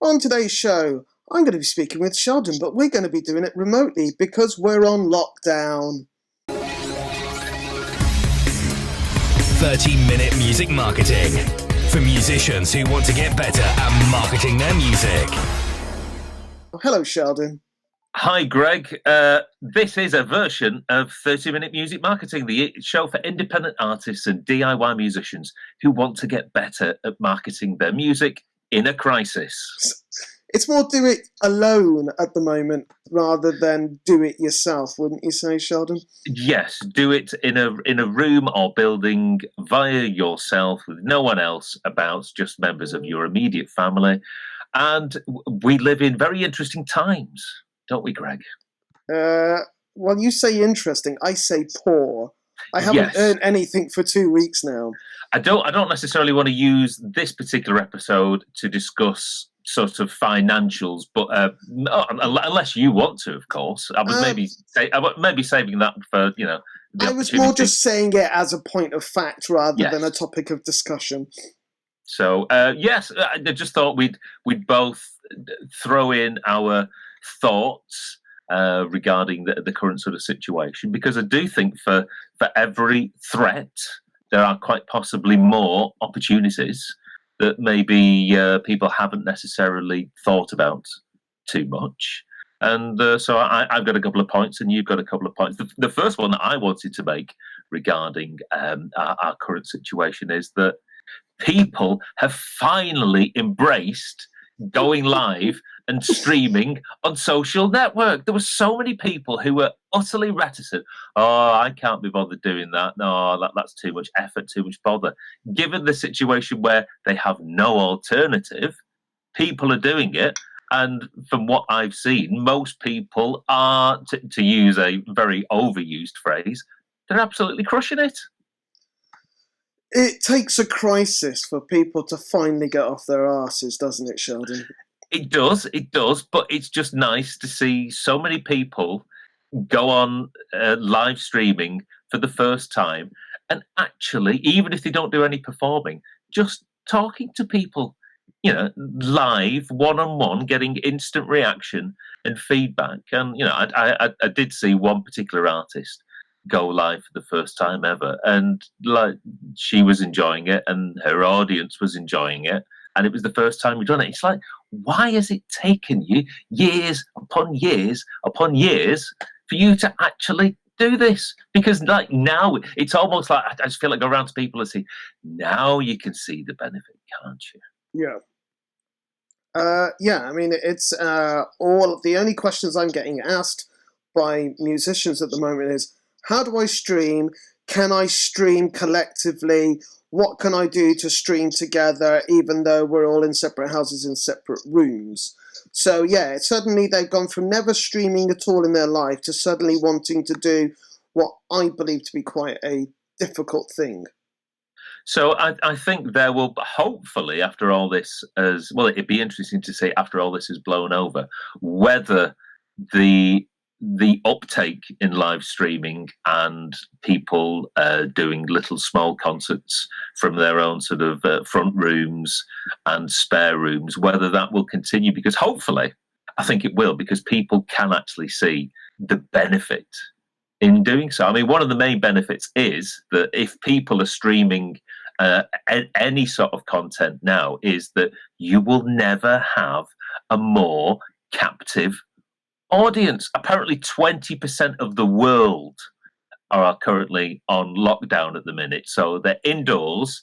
On today's show, I'm going to be speaking with Sheldon, but we're going to be doing it remotely because we're on lockdown. 30-minute music marketing for musicians who want to get better at marketing their music. Hello, Sheldon. Hi, Greg. This is a version of 30-minute music marketing, the show for independent artists and DIY musicians who want to get better at marketing their music in a crisis. It's more do it alone at the moment rather than do it yourself, wouldn't you say, Sheldon? Yes, do it in a room or building via yourself with no one else about, just members of your immediate family. And we live in very interesting times, don't we, Greg? Well, you say interesting, I say poor. I haven't earned anything for 2 weeks now. I don't necessarily want to use this particular episode to discuss sort of financials, but unless you want to, of course. I was maybe saving that for I was more just saying it as a point of fact rather than a topic of discussion. So yes, I just thought we'd both throw in our thoughts regarding the current sort of situation, because I do think for every threat there are quite possibly more opportunities that maybe people haven't necessarily thought about too much. And so I've got a couple of points and you've got a couple of points. The first one that I wanted to make regarding our current situation is that people have finally embraced going live and streaming on social network. There were so many people who were utterly reticent. Oh, I can't be bothered doing that. No, that's too much effort, too much bother. Given the situation where they have no alternative, people are doing it. And from what I've seen, most people are, to use a very overused phrase, they're absolutely crushing it. It takes a crisis for people to finally get off their arses, doesn't it, Sheldon? It does, but it's just nice to see so many people go on live streaming for the first time, and actually, even if they don't do any performing, just talking to people, live, one-on-one, getting instant reaction and feedback. And, I did see one particular artist go live for the first time ever, and she was enjoying it and her audience was enjoying it, and it was the first time we'd done it. It's like, why has it taken you years upon years upon years for you to actually do this? Because now it's almost like I just feel like I go around to people and say, now you can see the benefit, can't you? I mean, it's all of the only questions I'm getting asked by musicians at the moment is, how do I stream? Can I stream collectively? What can I do to stream together, even though we're all in separate houses in separate rooms? So, suddenly they've gone from never streaming at all in their life to suddenly wanting to do what I believe to be quite a difficult thing. So I think there will, hopefully, after all this, it'd be interesting to see after all this is blown over, whether the uptake in live streaming and people doing little small concerts from their own sort of front rooms and spare rooms, whether that will continue, because hopefully, I think it will, because people can actually see the benefit in doing so. I mean, one of the main benefits is that if people are streaming any sort of content now, is that you will never have a more captive audience. Apparently 20% of the world are currently on lockdown at the minute. So they're indoors,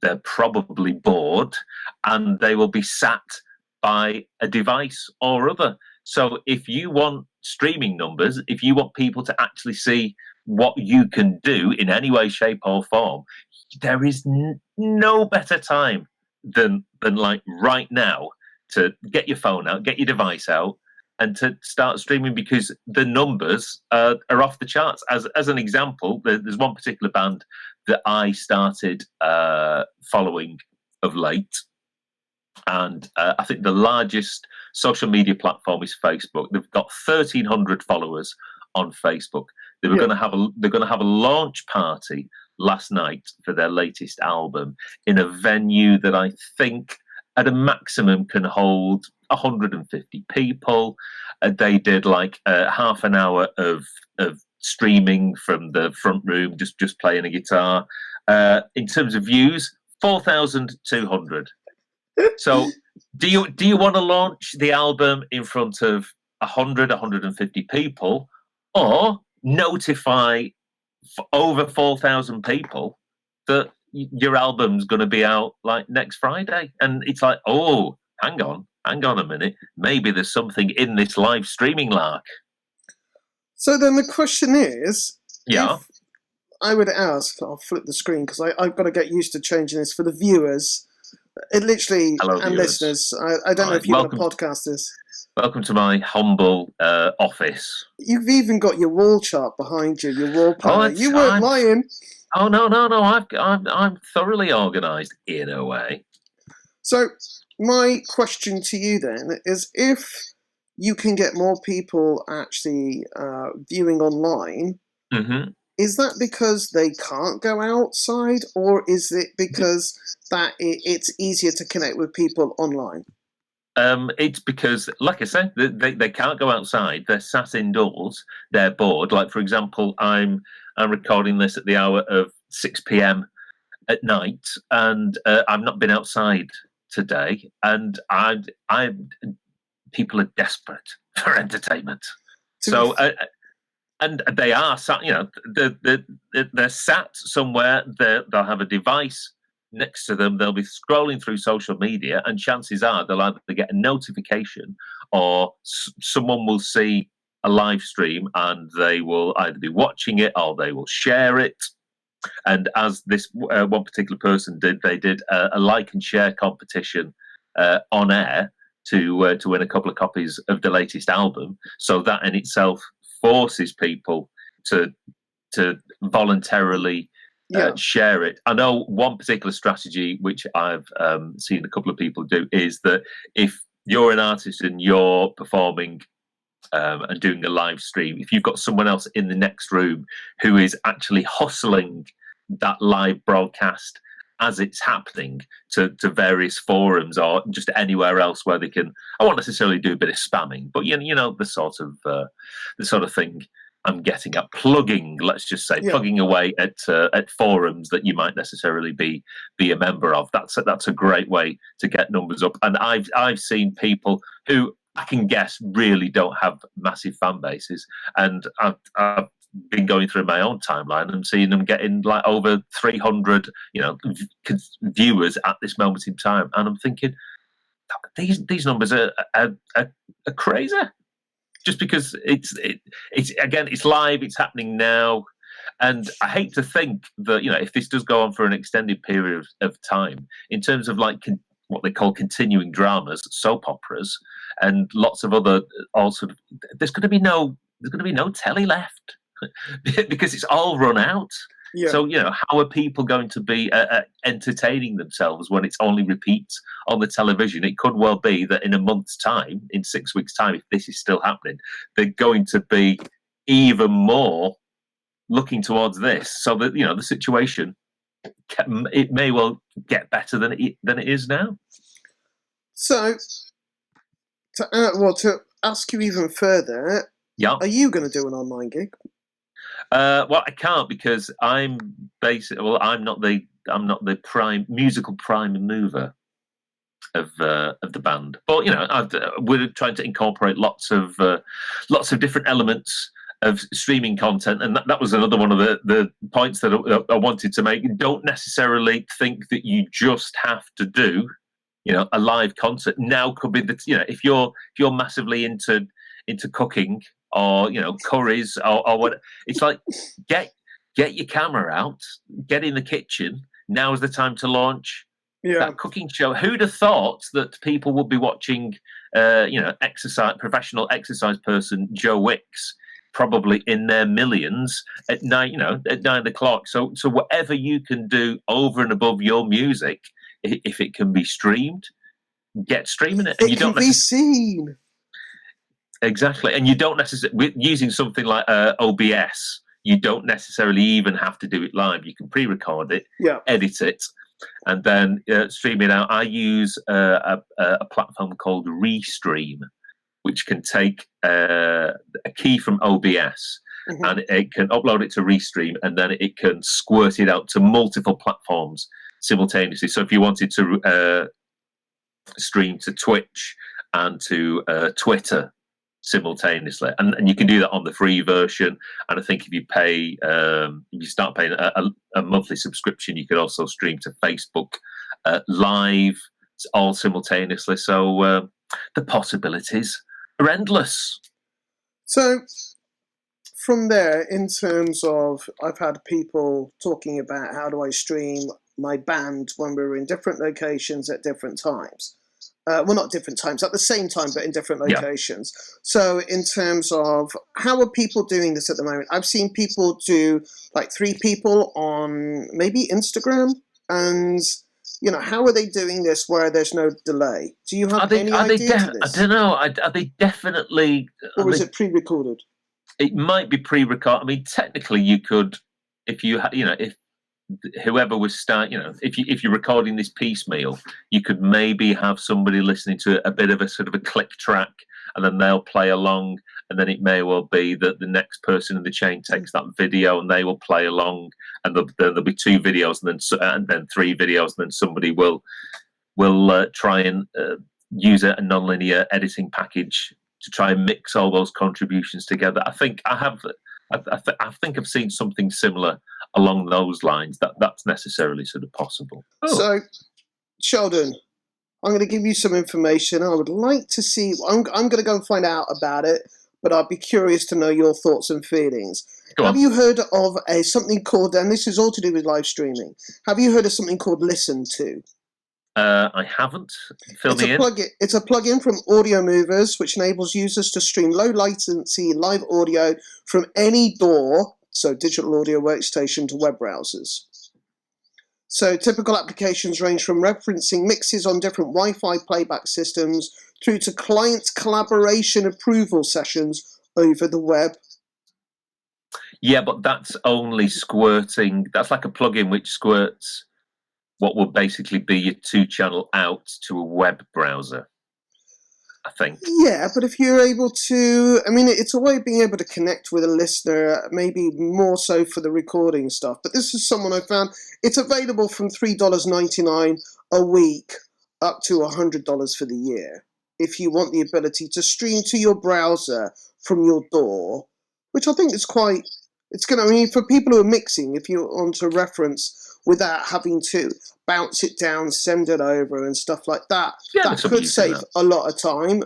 they're probably bored, and they will be sat by a device or other. So if you want streaming numbers, if you want people to actually see what you can do in any way, shape or form, there is no better time than like right now to get your phone out, get your device out, and to start streaming, because the numbers are off the charts. As an example, there's one particular band that I started following of late, and I think the largest social media platform is Facebook. They've got 1,300 followers on Facebook. They were going to have a launch party last night for their latest album in a venue that I think at a maximum can hold 150 people. They did like half an hour of streaming from the front room, just playing a guitar. In terms of views, 4,200. So, do you want to launch the album in front of 100, 150 people, or notify over 4,000 people that your album's going to be out like next Friday? And it's like, oh, hang on a minute. Maybe there's something in this live streaming lark. So then the question is, yeah, if I would ask, I'll flip the screen because I've got to get used to changing this for the viewers. It literally, hello, and viewers. Listeners, I don't know if you want to podcast this. Welcome to my humble office. You've even got your wall chart behind you, your wall panel. You weren't lying. Oh no! I'm thoroughly organised in a way. So my question to you then is, if you can get more people actually viewing online, mm-hmm. Is that because they can't go outside, or is it because that it's easier to connect with people online? It's because, like I said, they can't go outside. They're sat indoors. They're bored. Like, for example, I'm recording this at the hour of 6 p.m. at night, and I've not been outside today. And people are desperate for entertainment. So. And they are sat, they're sat somewhere. They'll have a device next to them. They'll be scrolling through social media, and chances are they'll either get a notification or someone will see a live stream, and they will either be watching it or they will share it. And as this one particular person did, they did a like and share competition on air to win a couple of copies of the latest album. So that in itself forces people to voluntarily share it. I know one particular strategy which I've seen a couple of people do is that if you're an artist and you're performing and doing a live stream, if you've got someone else in the next room who is actually hustling that live broadcast as it's happening to various forums or just anywhere else where they can, I won't necessarily do a bit of spamming, but you know the sort of thing I'm getting at, plugging, let's just say, plugging away at forums that you might necessarily be a member of. That's a great way to get numbers up. And I've seen people who I can guess really don't have massive fan bases, and I've been going through my own timeline and seeing them getting like over 300, viewers at this moment in time, and I'm thinking these numbers are crazy. Just because it's again, it's live, it's happening now, and I hate to think that if this does go on for an extended period of time, in terms of like what they call continuing dramas, soap operas, and lots of other there's going to be no telly left. Because it's all run out. So how are people going to be entertaining themselves when it's only repeats on the television? It could well be that in a month's time, in 6 weeks' time, if this is still happening, they're going to be even more looking towards this. So that the situation, it may well get better than it is now. So to ask you even further, are you going to do an online gig? Well, I can't because I'm not the musical prime mover of the band. But we're trying to incorporate lots of different elements of streaming content, and that was another one of the points that I wanted to make. Don't necessarily think that you just have to do a live concert. Now could be that if you're massively into cooking, or curries, or what. It's like get your camera out, get in the kitchen. Now is the time to launch that cooking show. Who'd have thought that people would be watching, professional exercise person Joe Wicks, probably in their millions at 9 o'clock. So whatever you can do over and above your music, if it can be streamed, get streaming it. And you don't be seen. Exactly, and you don't necessarily, using something like OBS, you don't necessarily even have to do it live. You can pre-record it, edit it, and then stream it out. I use a platform called Restream, which can take a key from OBS and it can upload it to Restream, and then it can squirt it out to multiple platforms simultaneously. So if you wanted to stream to Twitch and to Twitter simultaneously, and you can do that on the free version. And I think if you pay, if you start paying a monthly subscription, you could also stream to Facebook live, all simultaneously. So the possibilities are endless. So from there, in terms of, I've had people talking about how do I stream my band when we're in different locations at different times. Well, not different times, at the same time, but in different locations. Yeah. So in terms of how are people doing this at the moment? I've seen people do like 3 people on maybe Instagram, and you know, how are they doing this where there's no delay? Do you have any idea to this? I don't know. Are they definitely... Or is it pre-recorded? It might be pre-recorded. I mean, technically you could, if you if whoever was if you're recording this piecemeal, you could maybe have somebody listening to a bit of a sort of a click track, and then they'll play along, and then it may well be that the next person in the chain takes that video and they will play along, and there'll be 2 videos and then 3 videos, and then somebody will try and use a nonlinear editing package to try and mix all those contributions together. I think I've seen something similar along those lines. That's necessarily sort of possible. So, Sheldon, I'm going to give you some information. I would like to see. I'm going to go and find out about it, but I'd be curious to know your thoughts and feelings. Have you heard of something called? And this is all to do with live streaming. Have you heard of something called Listen To? I haven't. Fill me in. It's a plugin from Audio Movers, which enables users to stream low latency live audio from any DAW, so digital audio workstation, to web browsers. So typical applications range from referencing mixes on different Wi-Fi playback systems through to client collaboration approval sessions over the web. Yeah, but that's only squirting. That's like a plugin which squirts what would basically be your 2-channel out to a web browser, I think. Yeah, but if you're able to, I mean, it's a way of being able to connect with a listener, maybe more so for the recording stuff. But this is someone I found, it's available from $3.99 a week up to $100 for the year. If you want the ability to stream to your browser from your DAW, which I think is quite, it's going to, I mean, for people who are mixing, if you want to reference without having to bounce it down, send it over and stuff like that, that could save a lot of time.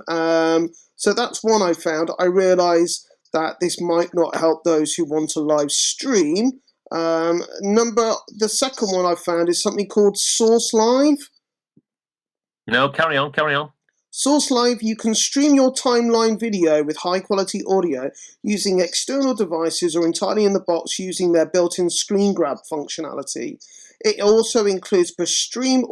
So that's one I found. I realise that this might not help those who want to live stream. The second one I found is something called Source Live. No, carry on. Source Live, you can stream your timeline video with high quality audio using external devices or entirely in the box using their built-in screen grab functionality. It also includes per-stream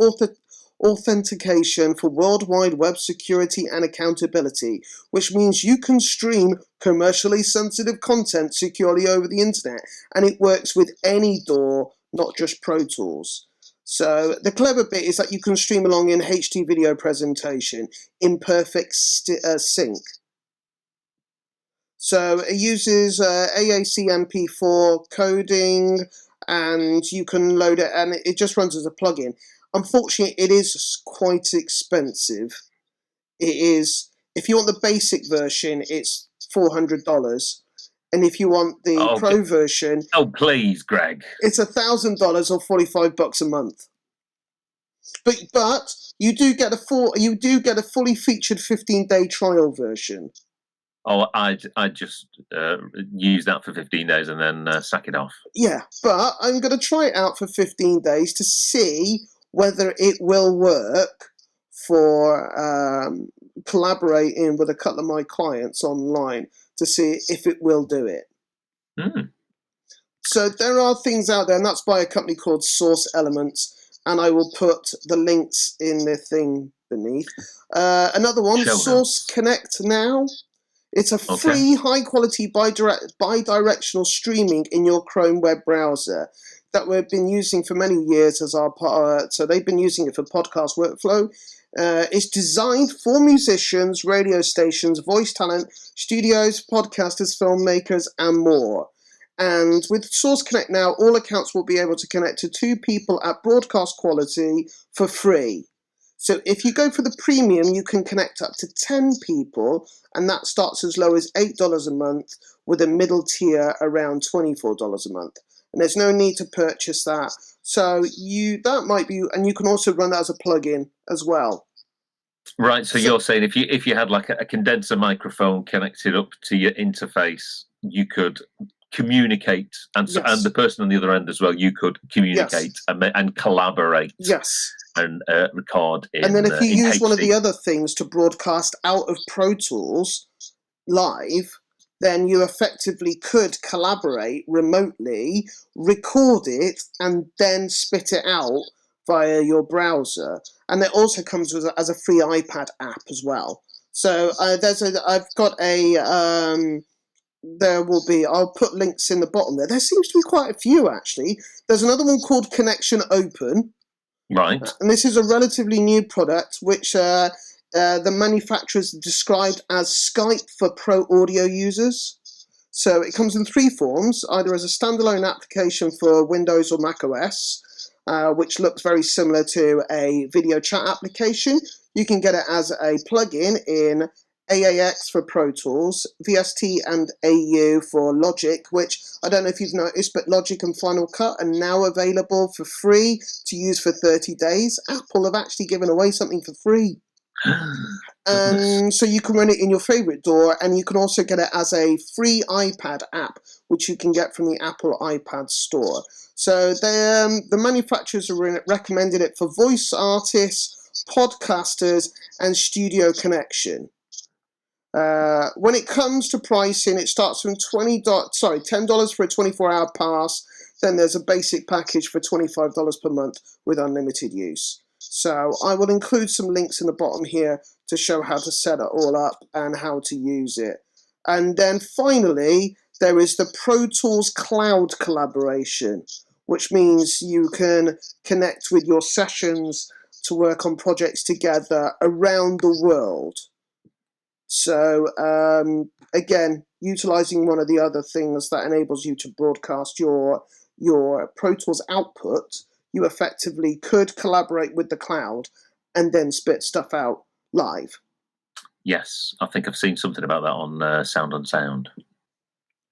authentication for worldwide web security and accountability, which means you can stream commercially sensitive content securely over the internet, and it works with any DAW, not just Pro Tools. So the clever bit is that you can stream along in HD video presentation in perfect sync. So it uses AAC MP4 coding, and you can load it, and it just runs as a plugin. Unfortunately, it is quite expensive. It is, if you want the basic version, it's $400. And if you want the Pro version... Oh, please, Greg. It's $1,000 or $45 a month. But you do get a fully featured 15-day trial version. Oh, I'd just use that for 15 days and then sack it off. Yeah, but I'm going to try it out for 15 days to see whether it will work for collaborating with a couple of my clients online, to see if it will do it. So there are things out there, and that's by a company called Source Elements, and I will put the links in the thing beneath. Another one, Source Connect Now. It's a free, high-quality, bi-directional streaming in your Chrome web browser. that we've been using for many years as our part. So they've been using it for podcast workflow. It's designed for musicians, radio stations, voice talent, studios, podcasters, filmmakers, and more. And with Source Connect now, all accounts will be able to connect to 2 people at broadcast quality for free. So if you go for the premium, you can connect up to 10 people, and that starts as low as $8 a month, with a middle tier around $24 a month. And there's no need to purchase that. So that might be, and you can also run that as a plugin as well. Right. So you're saying if you had like a condenser microphone connected up to your interface, you could communicate, and Yes. and the person on the other end as well, you could communicate and collaborate. Yes. And record in. And then if you use HD. one of the other things to broadcast out of Pro Tools live, then you effectively could collaborate remotely, record it, and then spit it out via your browser. And it also comes with as a free iPad app as well. So I've got a there will be, I'll put links in the bottom there. There seems to be quite a few actually. There's another one called Connection Open. Right. And this is a relatively new product which the manufacturers described as Skype for pro audio users. So it comes in 3 forms, either as a standalone application for Windows or Mac OS, which looks very similar to a video chat application. You can get it as a plugin in AAX for Pro Tools, VST and AU for Logic, which I don't know if you've noticed, but Logic and Final Cut are now available for free to use for 30 days. Apple have actually given away something for free. And so you can run it in your favorite DAW, and you can also get it as a free iPad app, which you can get from the Apple iPad store. So the manufacturers are recommending it for voice artists, podcasters, and studio connection. When it comes to pricing, it starts from $10 for a 24-hour pass. Then there's a basic package for $25 per month with unlimited use. So I will include some links in the bottom here to show how to set it all up and how to use it. And then finally, there is the Pro Tools Cloud collaboration, which means you can connect with your sessions to work on projects together around the world. So again, utilizing one of the other things that enables you to broadcast your Pro Tools output, you effectively could collaborate with the cloud and then spit stuff out live. Yes, I think I've seen something about that on Sound on Sound.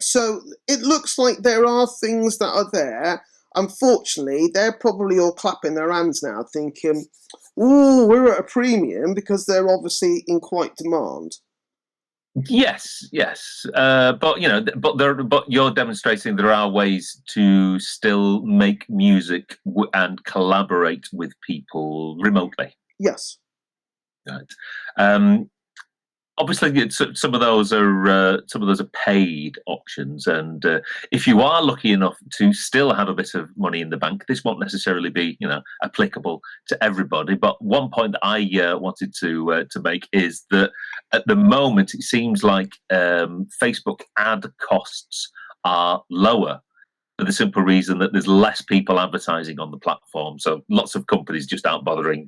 So it looks like there are things that are there. Unfortunately, they're probably all clapping their hands now, thinking, "Ooh, we're at a premium," because they're obviously in quite demand. Yes, but you're demonstrating there are ways to still make music and collaborate with people remotely. Yes. Right. Obviously, some of those are paid options, and if you are lucky enough to still have a bit of money in the bank, this won't necessarily be applicable to everybody. But one point that I wanted to make is that at the moment it seems like Facebook ad costs are lower, for the simple reason that there's less people advertising on the platform. So lots of companies just aren't bothering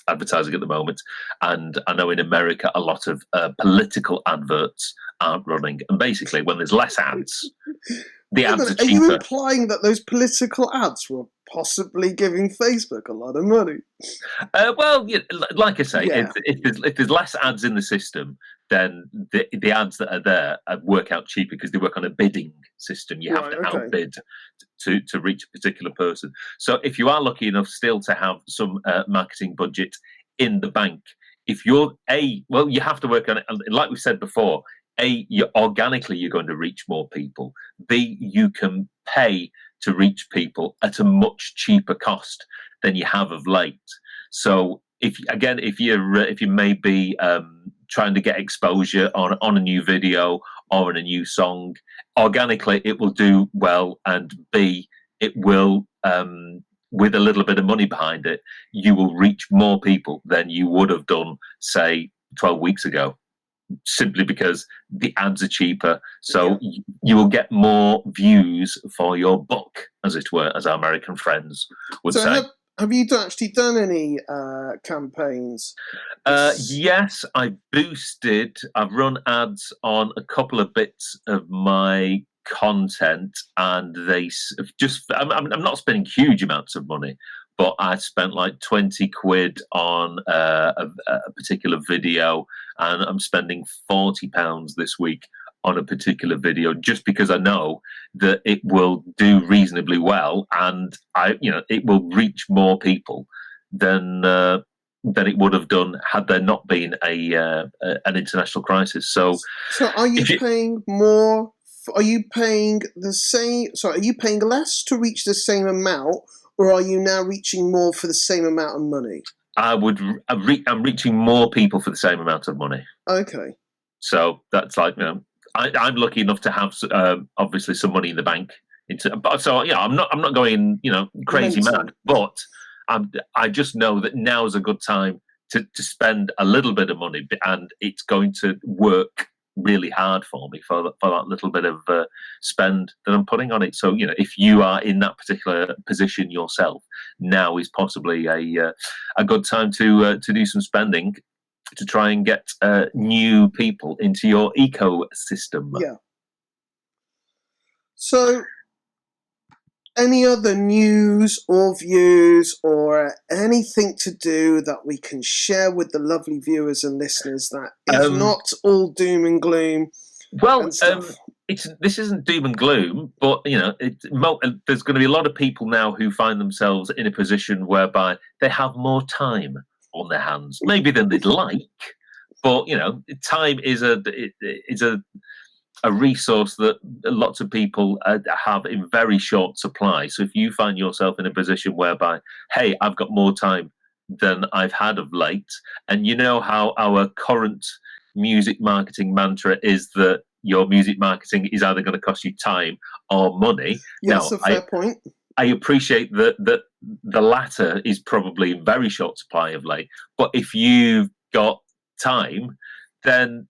advertising at the moment, and I know in America a lot of political adverts aren't running, and basically when there's less ads, the ads are cheaper. Are you implying that those political ads were possibly giving Facebook a lot of money? Well, like I say, if there's less ads in the system, then the ads that are there work out cheaper because they work on a bidding system. You have to outbid to reach a particular person. So if you are lucky enough still to have some marketing budget in the bank, if you're you have to work on it. Like we said before, you're going to reach more people. B, you can pay to reach people at a much cheaper cost than you have of late. So if you may be trying to get exposure on a new video or in a new song, organically it will do well, and B, it will with a little bit of money behind it, you will reach more people than you would have done, say, 12 weeks ago. simply because the ads are cheaper. So you will get more views for your buck, as it were, as our American friends would say. Have you actually done any campaigns? Yes, I've run ads on a couple of bits of my content, and I'm not spending huge amounts of money, but I spent like 20 quid on a particular video, and I'm spending £40 this week on a particular video just because I know that it will do reasonably well, and it will reach more people than it would have done had there not been an international crisis. So are you paying more? Are you paying the same? Sorry, are you paying less to reach the same amount, or are you now reaching more for the same amount of money? I'm reaching more people for the same amount of money. Okay. So that's like, I'm lucky enough to have obviously some money in the bank. I'm not going crazy mad, but I just know that now is a good time to spend a little bit of money, and it's going to work really hard for me for that little bit of spend that I'm putting on it. So if you are in that particular position yourself, now is possibly a good time to do some spending to try and get new people into your ecosystem. Yeah. So, any other news or views or anything to do that we can share with the lovely viewers and listeners that is not all doom and gloom? Well, this isn't doom and gloom, but there's going to be a lot of people now who find themselves in a position whereby they have more time on their hands, maybe than they'd like, but time is a resource that lots of people have in very short supply. So if you find yourself in a position whereby, hey, I've got more time than I've had of late, and you know how our current music marketing mantra is that your music marketing is either going to cost you time or money. Yes, a fair point. I appreciate that the latter is probably in very short supply of late, but if you've got time, then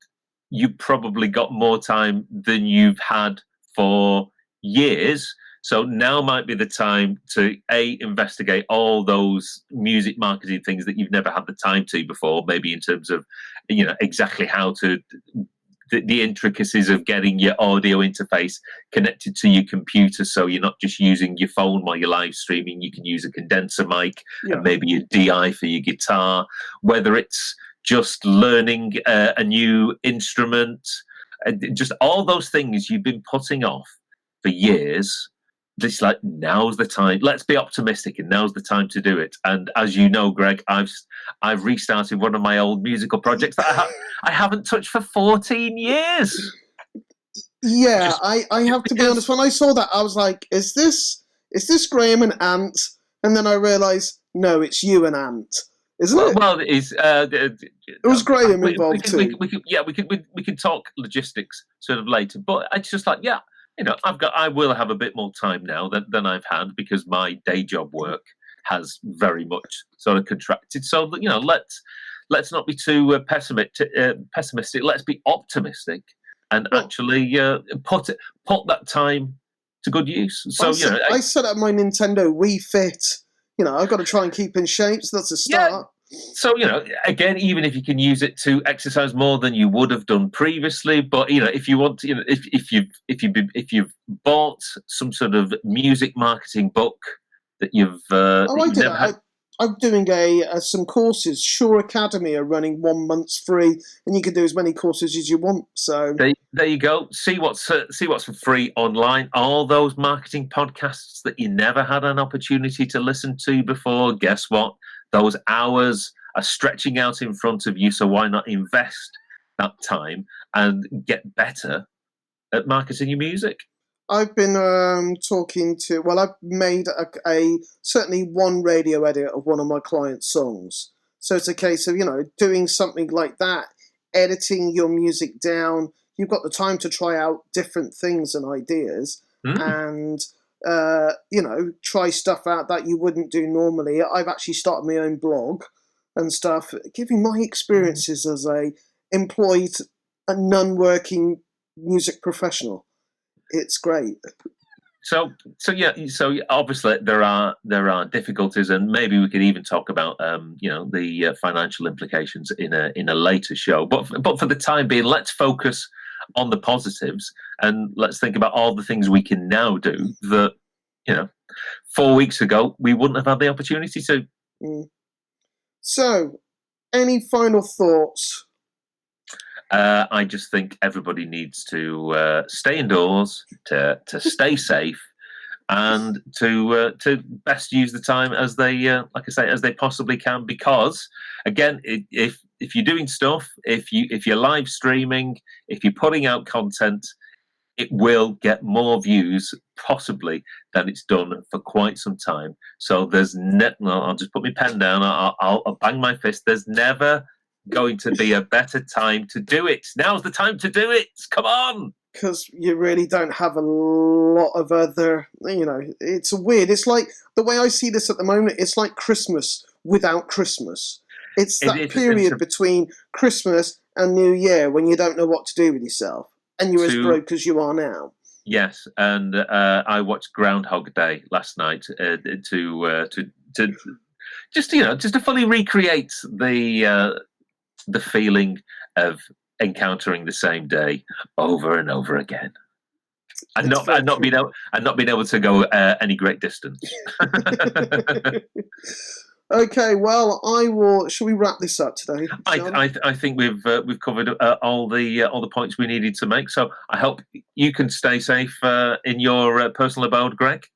you probably got more time than you've had for years. So now might be the time to investigate all those music marketing things that you've never had the time to before, maybe in terms of exactly how to the intricacies of getting your audio interface connected to your computer, so you're not just using your phone while you're live streaming. You can use a condenser mic and maybe a DI for your guitar, whether it's just learning a new instrument, just all those things you've been putting off for years. Just like, now's the time. Let's be optimistic, and now's the time to do it. And as you know, Greg, I've restarted one of my old musical projects that I haven't touched for 14 years. Yeah, I have to be honest. When I saw that, I was like, "Is this Graham and Ant?" And then I realised, no, it's you and Ant, isn't it? Well, it is. It was Graham involved too. We can talk logistics sort of later, but it's just like, I will have a bit more time now than I've had, because my day job work has very much sort of contracted. So that, let's not be too pessimistic. Let's be optimistic and actually put that time to good use. So I set up my Nintendo Wii Fit. I've got to try and keep in shape. So that's a start. Yeah. So again, even if you can use it to exercise more than you would have done previously, but if you want to, if you've bought some sort of music marketing book that you've I'm doing some courses. Sure Academy are running 1 month free, and you can do as many courses as you want. So there you go. See what's for free online. All those marketing podcasts that you never had an opportunity to listen to before. Guess what? Those hours are stretching out in front of you. So why not invest that time and get better at marketing your music? I've been I've made certainly one radio edit of one of my clients' songs. So it's a case of, doing something like that, editing your music down. You've got the time to try out different things and ideas and, try stuff out that you wouldn't do normally. I've actually started my own blog and stuff, giving my experiences as a employed a non-working music professional. It's great. So obviously there are difficulties, and maybe we could even talk about the financial implications in a later show. But for the time being, let's focus on the positives, and let's think about all the things we can now do that 4 weeks ago we wouldn't have had the opportunity to. So, any final thoughts? I just think everybody needs to stay indoors, to stay safe, and to best use the time as they, like I say, as they possibly can. Because again, if you're doing stuff, if you're live streaming, if you're putting out content, it will get more views possibly than it's done for quite some time. So I'll just put my pen down. I'll bang my fist. There's never going to be a better time to do it. Now's the time to do it. Come on. Because you really don't have a lot of other, it's weird. It's like, the way I see this at the moment, it's like Christmas without Christmas. It's that period between Christmas and New Year when you don't know what to do with yourself, and you're as broke as you are now. Yes, and I watched Groundhog Day last night to just to fully recreate the feeling of encountering the same day over and over again, and not being able to go any great distance. Okay, well, I will. Shall we wrap this up today? I think we've covered all the points we needed to make. So I hope you can stay safe in your personal abode, Greg.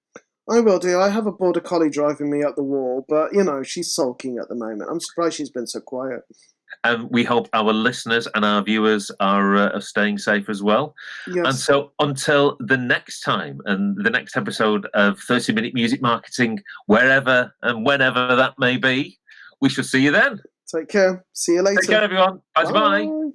I will do. I have a border collie driving me up the wall, but she's sulking at the moment. I'm surprised she's been so quiet. And we hope our listeners and our viewers are staying safe as well. Yes. And so until the next time and the next episode of 30-Minute Music Marketing, wherever and whenever that may be, we shall see you then. Take care. See you later. Take care, everyone. Bye-bye. Bye.